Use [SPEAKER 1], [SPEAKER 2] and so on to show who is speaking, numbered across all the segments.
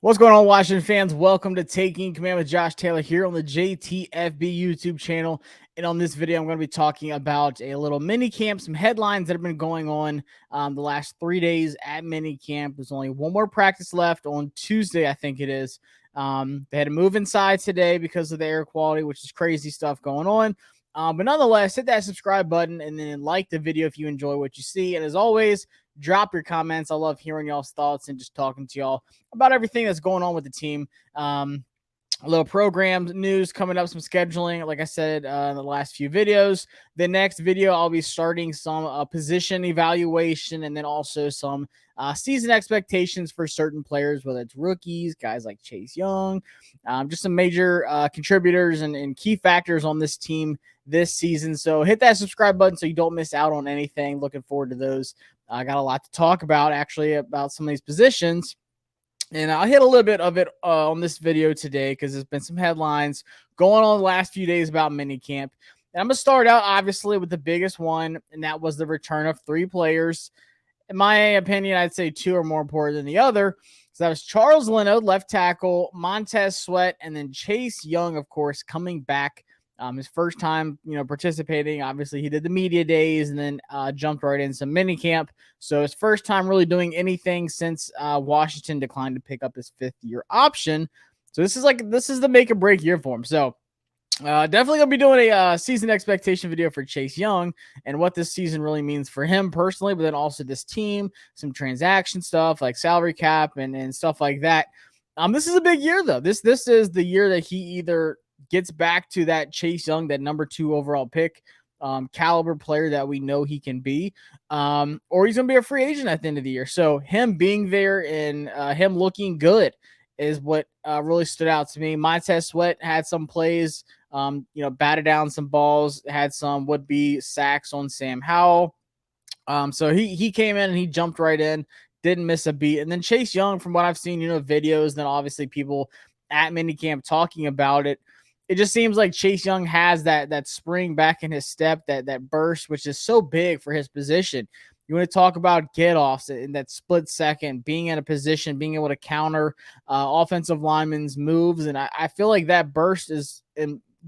[SPEAKER 1] What's going on, Washington fans? Welcome to Taking Command with Josh Taylor here on the JTFB YouTube channel. And on this video, I'm going to be talking about a little mini camp, some headlines that have been going on the last 3 days at mini camp. There's only one more practice left on Tuesday, I think it is. They had to move inside today because of the air quality, which is crazy stuff going on. But nonetheless, hit that subscribe button and then like the video if you enjoy what you see. And as always, drop your comments. I love hearing y'all's thoughts and just talking to y'all about everything that's going on with the team. A little program news coming up, some scheduling, like I said in the last few videos. The next video, I'll be starting some position evaluation and then also some season expectations for certain players, whether it's rookies, guys like Chase Young, just some major contributors and key factors on this team this season. So hit that subscribe button so you don't miss out on anything. Looking forward to those. I got a lot to talk about, actually, about some of these positions. And I'll hit a little bit of it on this video today because there's been some headlines going on the last few days about minicamp. And I'm going to start out, obviously, with the biggest one, and that was the return of 3 players. In my opinion, I'd say 2 are more important than the other. So that was Charles Leno, left tackle, Montez Sweat, and then Chase Young, of course, coming back. His first time, participating. Obviously, he did the media days and then jumped right in some mini camp. So his first time really doing anything since Washington declined to pick up his 5th-year option. So this is the make or break year for him. So definitely gonna be doing a season expectation video for Chase Young and what this season really means for him personally, but then also this team, some transaction stuff like salary cap and stuff like that. This is a big year though. This is the year that he either gets back to that Chase Young, that number 2 overall pick, caliber player that we know he can be, or he's going to be a free agent at the end of the year. So him being there and him looking good is what really stood out to me. Montez Sweat had some plays, batted down some balls, had some would-be sacks on Sam Howell. So he came in and he jumped right in, didn't miss a beat. And then Chase Young, from what I've seen, videos, then obviously people at minicamp talking about it, it just seems like Chase Young has that spring back in his step, that burst, which is so big for his position. You want to talk about get-offs in that split second, being in a position, being able to counter offensive linemen's moves. And I feel like that burst is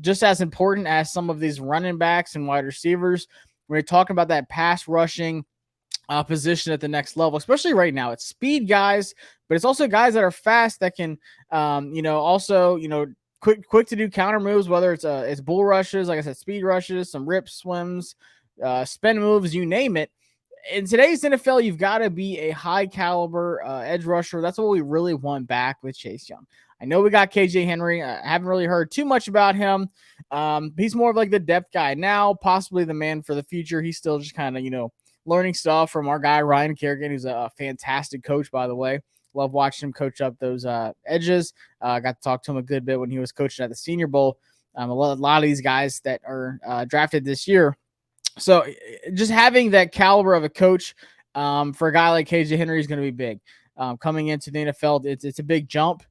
[SPEAKER 1] just as important as some of these running backs and wide receivers. When you're talking about that pass rushing position at the next level, especially right now. It's speed guys, but it's also guys that are fast that can, quick to do counter moves, whether it's bull rushes, like I said, speed rushes, some rip swims, spin moves, you name it. In today's NFL, you've got to be a high caliber edge rusher. That's what we really want back with Chase Young. I know we got KJ Henry. I haven't really heard too much about him. He's more of like the depth guy now, possibly the man for the future. He's still just kind of, learning stuff from our guy, Ryan Kerrigan, who's a fantastic coach, by the way. Love watching him coach up those edges. Got to talk to him a good bit when he was coaching at the Senior Bowl. A lot of these guys that are drafted this year. So just having that caliber of a coach for a guy like KJ Henry is going to be big. Coming into the NFL, it's a big jump.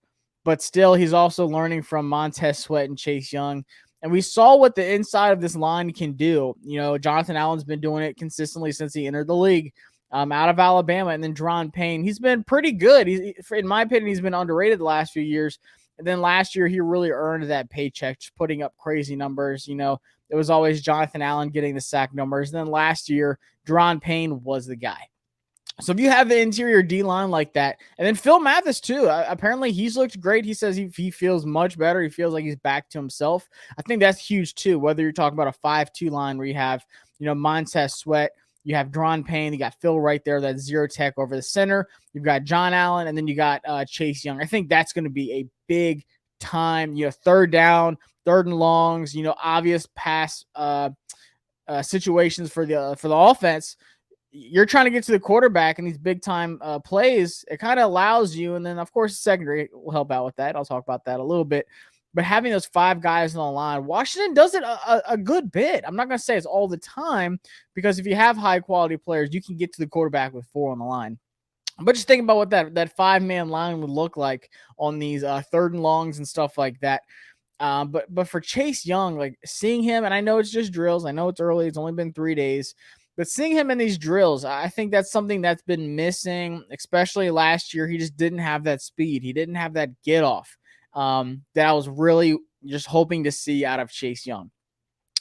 [SPEAKER 1] But still, he's also learning from Montez Sweat and Chase Young. And we saw what the inside of this line can do. Jonathan Allen's been doing it consistently since he entered the league. Out of Alabama, and then Deron Payne. He's been pretty good. In my opinion, he's been underrated the last few years. And then last year, he really earned that paycheck, just putting up crazy numbers. It was always Jonathan Allen getting the sack numbers. And then last year, Deron Payne was the guy. So if you have the interior D-line like that, and then Phil Mathis too, apparently he's looked great. He says he feels much better. He feels like he's back to himself. I think that's huge too, whether you're talking about a 5-2 line where you have, Montez Sweat, you have Deron Payne, you got Phil right there, that zero tech over the center. You've got John Allen, and then you got Chase Young. I think that's going to be a big time, third down, third and longs, obvious pass situations for the offense. You're trying to get to the quarterback in these big time plays. It kind of allows you, and then of course the secondary will help out with that. I'll talk about that a little bit. But having those 5 guys on the line, Washington does it a good bit. I'm not going to say it's all the time, because if you have high quality players, you can get to the quarterback with 4 on the line. But just think about what that 5-man line would look like on these third and longs and stuff like that. But for Chase Young, like seeing him, and I know it's just drills. I know it's early. It's only been 3 days. But seeing him in these drills, I think that's something that's been missing, especially last year. He just didn't have that speed. He didn't have that get off that I was really just hoping to see out of Chase Young.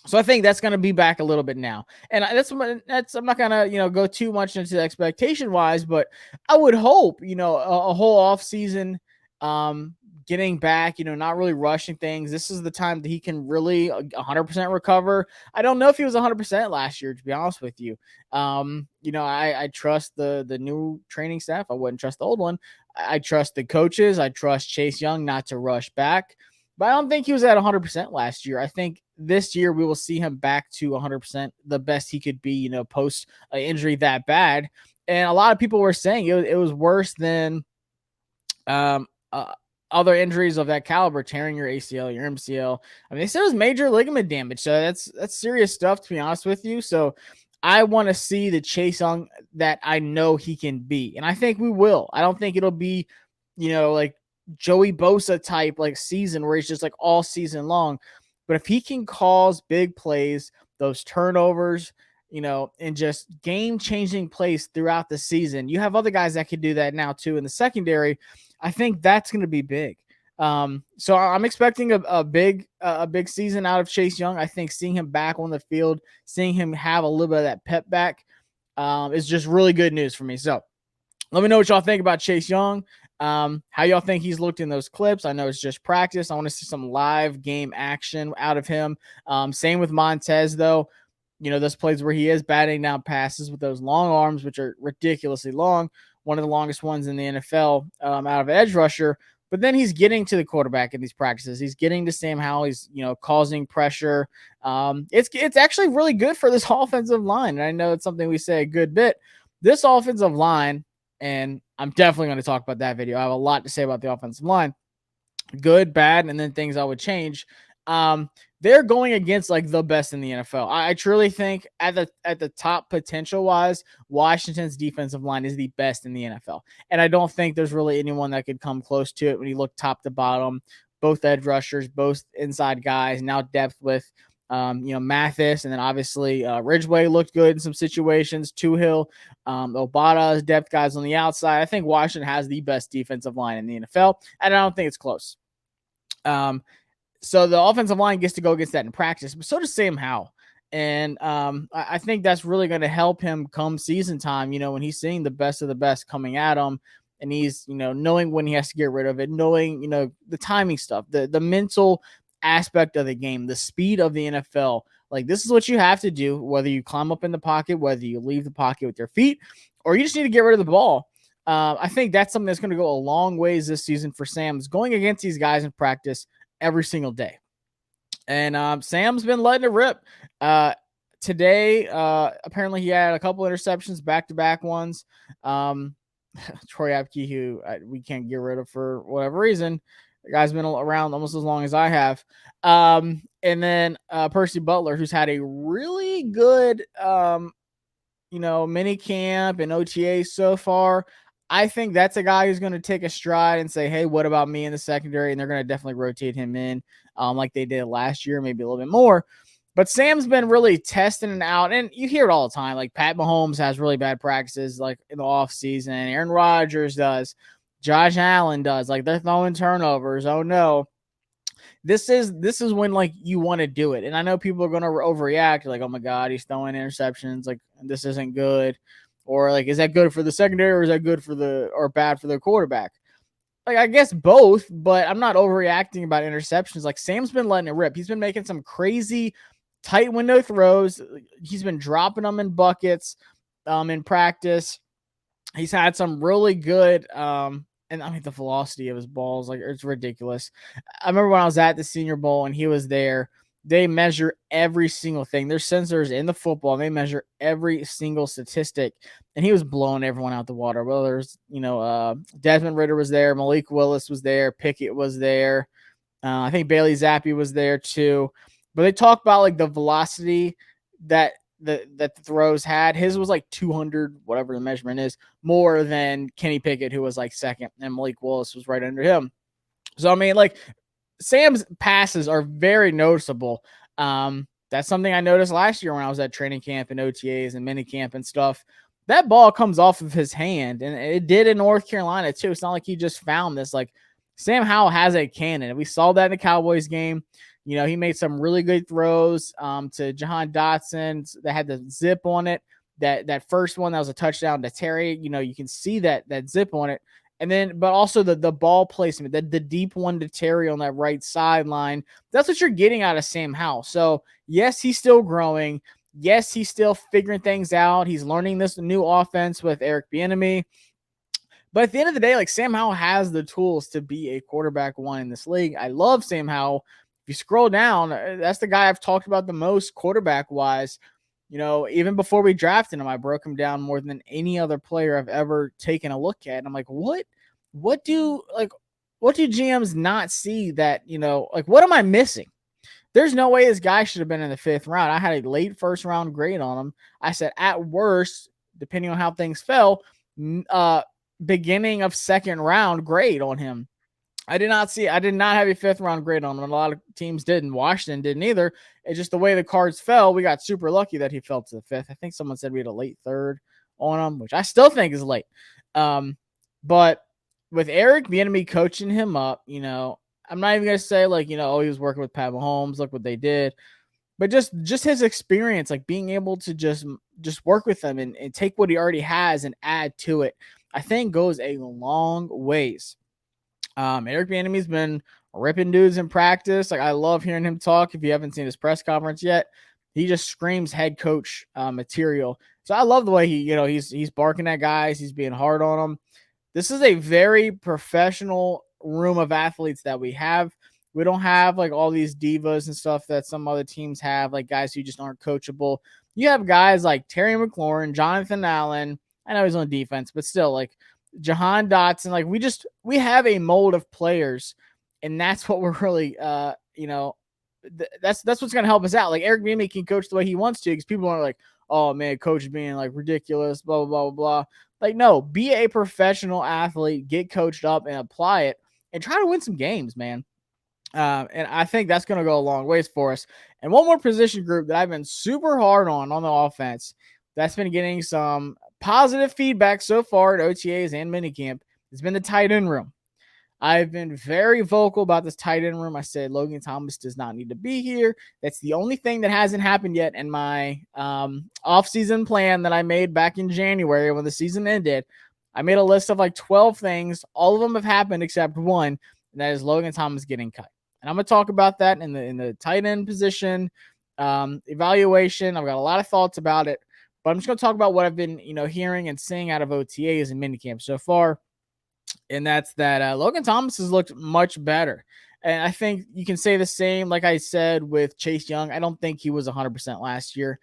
[SPEAKER 1] So I think that's going to be back a little bit now, and I'm not going to go too much into expectation wise, but I would hope a whole off season, getting back, not really rushing things. This is the time that he can really 100% recover. I don't know if he was 100% last year, to be honest with you. I trust the new training staff. I wouldn't trust the old one. I trust the coaches. I trust Chase Young not to rush back. But I don't think he was at 100% last year. I think this year we will see him back to 100%, the best he could be, post an injury that bad. And a lot of people were saying it was worse than other injuries of that caliber, tearing your ACL, your MCL. I mean, they said it was major ligament damage. So that's serious stuff, to be honest with you. So I want to see the Chase Young that I know he can be. And I think we will. I don't think it'll be, like Joey Bosa type like season where he's just like all season long. But if he can cause big plays, those turnovers, and just game-changing plays throughout the season, you have other guys that can do that now too in the secondary. I think that's going to be big. So I'm expecting a big season out of Chase Young. I think seeing him back on the field, seeing him have a little bit of that pep back, is just really good news for me. So let me know what y'all think about Chase Young. How y'all think he's looked in those clips. I know it's just practice. I want to see some live game action out of him. Same with Montez, though. Those plays where he is batting down passes with those long arms, which are ridiculously long, one of the longest ones in the NFL, out of edge rusher. But then he's getting to the quarterback in these practices. He's getting to Sam Howell. He's, causing pressure. It's actually really good for this offensive line. And I know it's something we say a good bit. This offensive line, and I'm definitely going to talk about that video. I have a lot to say about the offensive line. Good, bad, and then things I would change. They're going against like the best in the NFL. I truly think at the top potential wise, Washington's defensive line is the best in the NFL. And I don't think there's really anyone that could come close to it when you look top to bottom. Both edge rushers, both inside guys, now depth with Mathis, and then obviously Ridgeway looked good in some situations. Tuhill, Obata's depth guys on the outside. I think Washington has the best defensive line in the NFL, and I don't think it's close. So the offensive line gets to go against that in practice, but so does Sam Howell. And I think that's really going to help him come season time, when he's seeing the best of the best coming at him. And he's, knowing when he has to get rid of it, knowing, the timing stuff, the mental aspect of the game, the speed of the NFL. Like, this is what you have to do, whether you climb up in the pocket, whether you leave the pocket with your feet, or you just need to get rid of the ball. I think that's something that's going to go a long ways this season for Sam, is going against these guys in practice every single day. And Sam's been letting it rip. Today, apparently he had a couple interceptions, back-to-back ones. Troy Apke, who we can't get rid of for whatever reason. The guy's been around almost as long as I have. And then Percy Butler, who's had a really good, mini camp and OTA so far. I think that's a guy who's going to take a stride and say, hey, what about me in the secondary? And they're going to definitely rotate him in like they did last year, maybe a little bit more. But Sam's been really testing it out, and you hear it all the time. Like, Pat Mahomes has really bad practices, like in the offseason. Aaron Rodgers does. Josh Allen does. Like, they're throwing turnovers. Oh, no. This is when, like, you want to do it. And I know people are going to overreact. Like, oh, my God, he's throwing interceptions. Like, this isn't good. Or, like, is that good for the secondary, or is that good for or bad for the quarterback? Like, I guess both, but I'm not overreacting about interceptions. Like, Sam's been letting it rip. He's been making some crazy tight window throws. He's been dropping them in buckets in practice. He's had some really good, and I mean, the velocity of his balls, like, it's ridiculous. I remember when I was at the Senior Bowl and he was there, they measure every single thing. There's sensors in the football, and they measure every single statistic, and he was blowing everyone out the water. Well, there's, Desmond Ridder was there, Malik Willis was there, Pickett was there. I think Bailey Zappi was there too. But they talk about, like, the velocity that the throws had. His was like 200, whatever the measurement is, more than Kenny Pickett, who was like second, and Malik Willis was right under him. So, I mean, like, Sam's passes are very noticeable. That's something I noticed last year when I was at training camp and OTAs and minicamp and stuff. That ball comes off of his hand, and it did in North Carolina too. It's not like he just found this. Like, Sam Howell has a cannon, and we saw that in the Cowboys game. He made some really good throws to Jahan Dotson that had the zip on it. That first one that was a touchdown to Terry. You can see that zip on it. And then, but also the ball placement, the deep one to Terry on that right sideline. That's what you're getting out of Sam Howell. So yes, he's still growing. Yes, he's still figuring things out. He's learning this new offense with Eric Bieniemy. But at the end of the day, like, Sam Howell has the tools to be a quarterback one in this league. I love Sam Howell. If you scroll down, that's the guy I've talked about the most quarterback wise. Even before we drafted him, I broke him down more than any other player I've ever taken a look at. And I'm like, what do GMs not see that, what am I missing? There's no way this guy should have been in the 5th round. I had a late 1st round grade on him. I said, at worst, depending on how things fell, beginning of 2nd round grade on him. I did not have a 5th round grade on him. A lot of teams didn't. Washington didn't either. It's just the way the cards fell. We got super lucky that he fell to the 5th. I think someone said we had a late 3rd on him, which I still think is late. But with Eric Bieniemy coaching him up, I'm not even going to say like, he was working with Pat Mahomes. Look what they did. But just his experience, like being able to just work with them and take what he already has and add to it, I think goes a long ways. Eric Bieniemy's been ripping dudes in practice. Like, I love hearing him talk. If you haven't seen his press conference yet, he just screams head coach material. So I love the way he's barking at guys. He's being hard on them. This is a very professional room of athletes that we have. We don't have like all these divas and stuff that some other teams have, like guys who just aren't coachable. You have guys like Terry McLaurin, Jonathan Allen. I know he's on defense, but still, like Jahan Dotson. Like, we have a mold of players, and that's what we're really, that's what's going to help us out. Like, Eric Bieniemy can coach the way he wants to, because people are like, oh man, coach being like ridiculous, blah, blah, blah, blah. Like, no, be a professional athlete, get coached up and apply it and try to win some games, man. And I think that's going to go a long ways for us. And one more position group that I've been super hard on the offense that's been getting some positive feedback so far at OTAs and minicamp has been the tight end room. I've been very vocal about this tight end room. I said Logan Thomas does not need to be here. That's the only thing that hasn't happened yet in my offseason plan that I made back in January when the season ended. I made a list of like 12 things. All of them have happened except one, and that is Logan Thomas getting cut. And I'm going to talk about that in the tight end position evaluation. I've got a lot of thoughts about it, but I'm just going to talk about what I've been, hearing and seeing out of OTAs and minicamp so far. And that's that Logan Thomas has looked much better. And I think you can say the same, like I said, with Chase Young. I don't think he was 100% last year.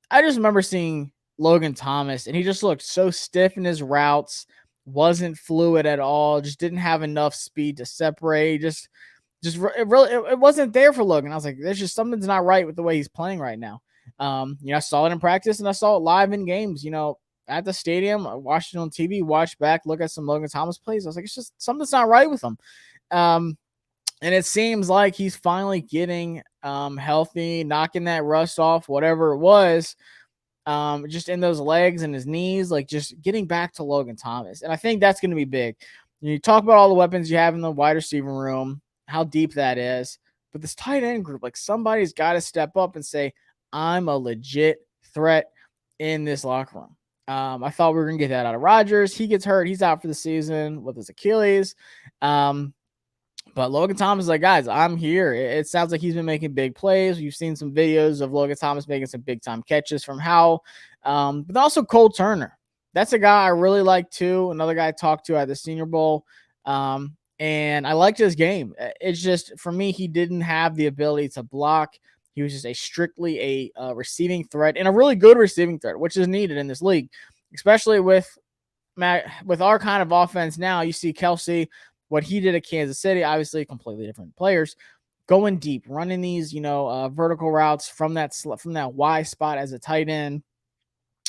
[SPEAKER 1] I just remember seeing Logan Thomas, and he just looked so stiff in his routes, wasn't fluid at all, just didn't have enough speed to separate. It wasn't there for Logan. I was like, there's just something's not right with the way he's playing right now. I saw it in practice and I saw it live in games, at the stadium. I watched it on TV, watched back, look at some Logan Thomas plays. I was like, it's just something's not right with him. And it seems like he's finally getting healthy, knocking that rust off, whatever it was, just in those legs and his knees, like just getting back to Logan Thomas. And I think that's going to be big. You talk about all the weapons you have in the wide receiver room, how deep that is, but this tight end group, like, somebody's got to step up and say, I'm a legit threat in this locker room. I thought we were going to get that out of Rodgers. He gets hurt. He's out for the season with his Achilles. But Logan Thomas is like, guys, I'm here. It sounds like he's been making big plays. You've seen some videos of Logan Thomas making some big time catches from Howell. But also Cole Turner. That's a guy I really like too. Another guy I talked to at the Senior Bowl. And I liked his game. It's just, for me, he didn't have the ability to block. He was just strictly a receiving threat, and a really good receiving threat, which is needed in this league, especially with our kind of offense now. You see Kelsey, what he did at Kansas City, obviously completely different players, going deep, running these, vertical routes from that Y spot as a tight end.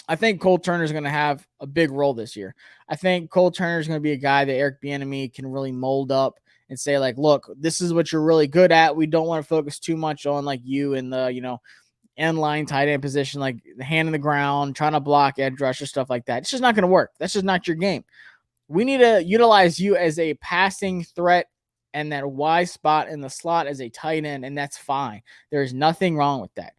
[SPEAKER 1] I think Cole Turner is going to have a big role this year. I think Cole Turner is going to be a guy that Eric Bieniemy can really mold up and say, like, look, this is what you're really good at. We don't want to focus too much on like you and the, inline tight end position, like the hand in the ground, trying to block edge rusher, stuff like that. It's just not going to work. That's just not your game. We need to utilize you as a passing threat and that Y spot in the slot as a tight end, and that's fine. There's nothing wrong with that.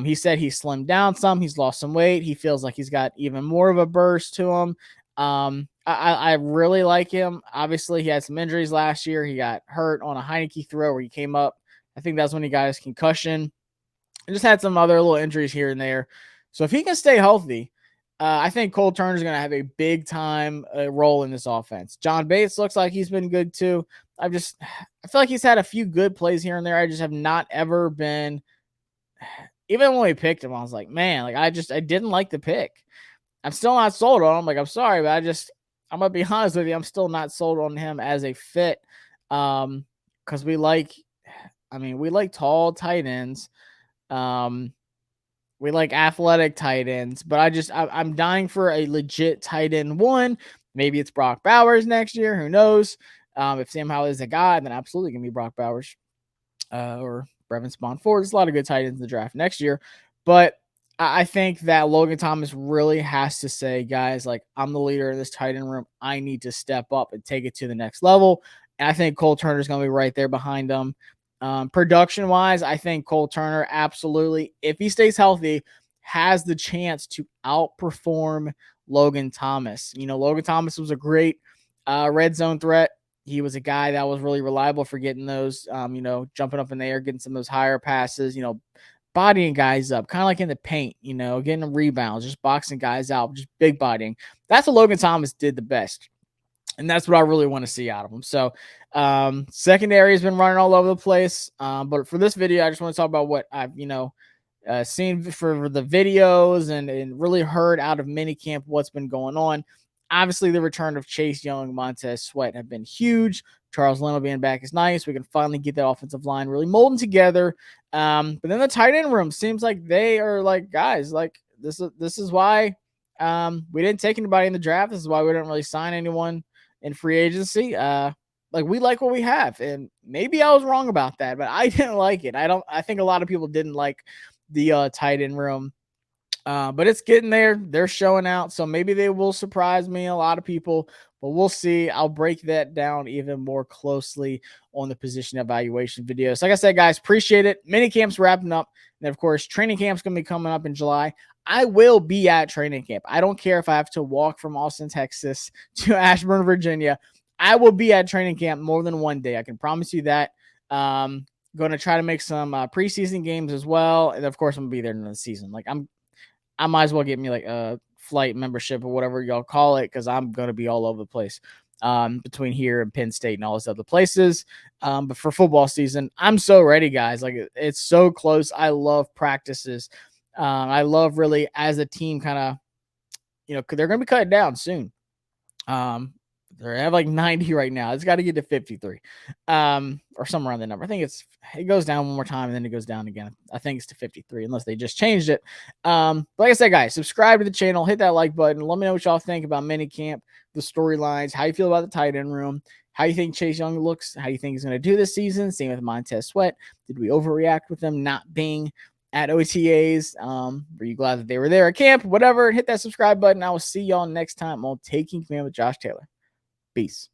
[SPEAKER 1] He said he slimmed down some. He's lost some weight. He feels like he's got even more of a burst to him. I really like him. Obviously, he had some injuries last year. He got hurt on a Heineke throw where he came up. I think that's when he got his concussion. And just had some other little injuries here and there. So if he can stay healthy, I think Cole Turner is going to have a big time role in this offense. John Bates looks like he's been good too. I feel like he's had a few good plays here and there. I just have not ever been, even when we picked him, I was like, man, like I didn't like the pick. I'm still not sold on him. Like, I'm sorry, but I'm going to be honest with you. I'm still not sold on him as a fit. Cause we like tall tight ends. We like athletic tight ends, but I'm dying for a legit tight end one. Maybe it's Brock Bowers next year. Who knows? If Sam Howell is a guy, then absolutely going to be Brock Bowers or Brevin Spawn-Ford. There's a lot of good tight ends in the draft next year. But I think that Logan Thomas really has to say, guys, like, I'm the leader in this tight end room. I need to step up and take it to the next level. And I think Cole Turner is going to be right there behind him. Production-wise, I think Cole Turner absolutely, if he stays healthy, has the chance to outperform Logan Thomas. You know, Logan Thomas was a great red zone threat. He was a guy that was really reliable for getting those, jumping up in the air, getting some of those higher passes, bodying guys up, kind of like in the paint, getting them rebounds, just boxing guys out, just big bodying. That's what Logan Thomas did the best. And that's what I really want to see out of him. So secondary has been running all over the place. But for this video, I just want to talk about what I've, seen for the videos and really heard out of minicamp what's been going on. Obviously, the return of Chase Young, Montez Sweat have been huge. Charles Leno being back is nice. We can finally get that offensive line really molding together. But then the tight end room seems like they are like, guys, like this is why we didn't take anybody in the draft. This is why we didn't really sign anyone in free agency. Like, we like what we have, and maybe I was wrong about that, but I didn't like it. I think a lot of people didn't like the tight end room, but it's getting there. They're showing out, so maybe they will surprise me, a lot of people, but we'll see. I'll break that down even more closely on the position evaluation videos. Like I said, guys, appreciate it. Minicamp's wrapping up, and of course, training camp's going to be coming up in July. I will be at training camp. I don't care if I have to walk from Austin, Texas to Ashburn, Virginia. I will be at training camp more than one day. I can promise you that. Going to try to make some preseason games as well. And of course, I'm going to be there in the season. Like, I might as well get me like a flight membership or whatever y'all call it, because I'm going to be all over the place between here and Penn State and all those other places. But for football season, I'm so ready, guys. Like, it's so close. I love practices. I love really as a team kind of, they're going to be cut down soon. They have like 90 right now. It's got to get to 53 or somewhere around that number. I think it goes down one more time and then it goes down again. I think it's to 53 unless they just changed it. But like I said, guys, subscribe to the channel, hit that like button. Let me know what y'all think about minicamp, the storylines, how you feel about the tight end room, how you think Chase Young looks, how you think he's going to do this season. Same with Montez Sweat. Did we overreact with them not being at OTAs? Were you glad that they were there at camp? Whatever. Hit that subscribe button. I will see y'all next time on Taking Command with Josh Taylor. Peace.